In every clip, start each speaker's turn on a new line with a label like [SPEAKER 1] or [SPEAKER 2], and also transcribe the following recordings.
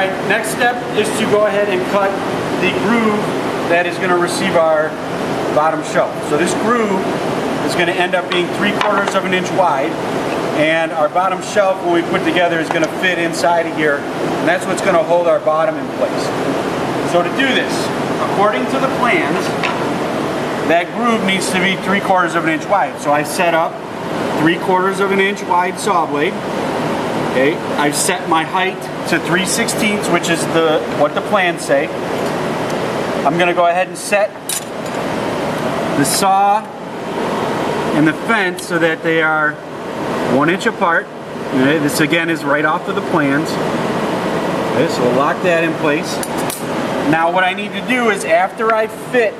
[SPEAKER 1] Alright, next step is to go ahead and cut the groove that is going to receive our bottom shelf. So this groove is going to end up being 3/4 of an inch wide, and our bottom shelf, when we put together, is going to fit inside of here, and that's what's going to hold our bottom in place. So to do this, according to the plans, that groove needs to be 3/4 of an inch wide. So I set up 3/4 of an inch wide saw blade. Okay, I've set my height to 3/16, which is what the plans say. I'm going to go ahead and set the saw and the fence so that they are 1 inch apart. Okay, this again is right off of the plans. Okay, so we'll lock that in place. Now what I need to do is, after I fit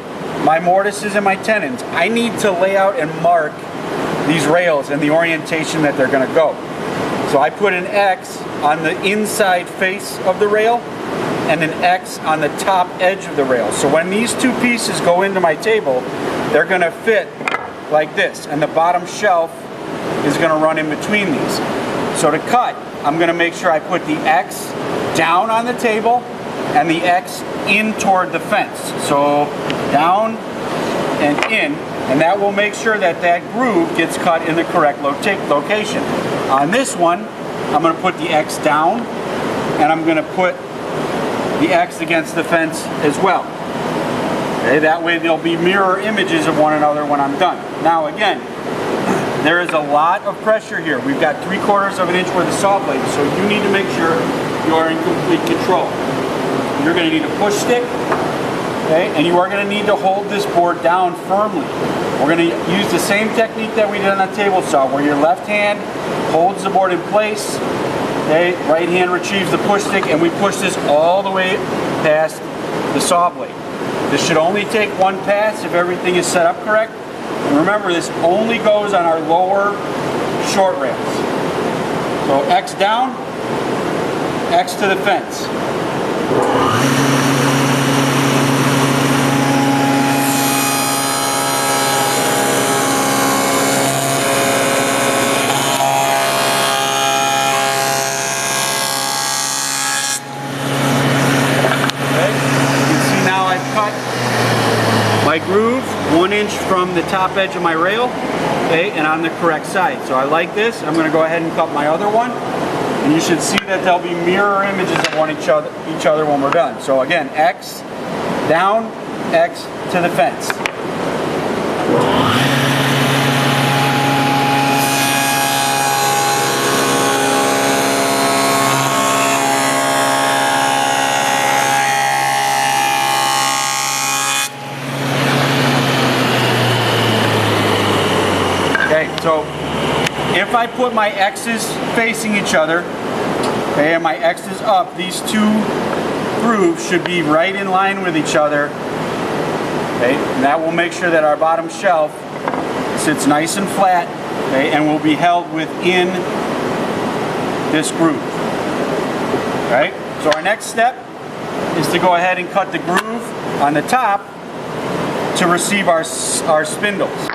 [SPEAKER 1] my mortises and my tenons, I need to lay out and mark these rails and the orientation that they're going to go. So I put an X on the inside face of the rail and an X on the top edge of the rail. So when these two pieces go into my table, they're going to fit like this, and the bottom shelf is going to run in between these. So to cut, I'm going to make sure I put the X down on the table and the X in toward the fence. So down and in, and that will make sure that that groove gets cut in the correct location. On this one, I'm going to put the X down, and I'm going to put the X against the fence as well. Okay, that way they'll be mirror images of one another when I'm done. Now again, there is a lot of pressure here. We've got 3/4 of an inch worth of saw blades, so you need to make sure you are in complete control. You're going to need a push stick, okay, and you are going to need to hold this board down firmly. We're going to use the same technique that we did on the table saw, where your left hand holds the board in place, okay, right hand retrieves the push stick, and we push this all the way past the saw blade. This should only take one pass if everything is set up correct. And remember, this only goes on our lower short rails. So X down, X to the fence. My groove 1 inch from the top edge of my rail, okay, and on the correct side. So I like this. I'm going to go ahead and cut my other one, and you should see that there'll be mirror images of each other when we're done. So again, X down, X to the fence. Okay, so if I put my X's facing each other, okay, and my X is up, these two grooves should be right in line with each other. Okay, and that will make sure that our bottom shelf sits nice and flat, okay, and will be held within this groove. Right? So our next step is to go ahead and cut the groove on the top to receive our spindles.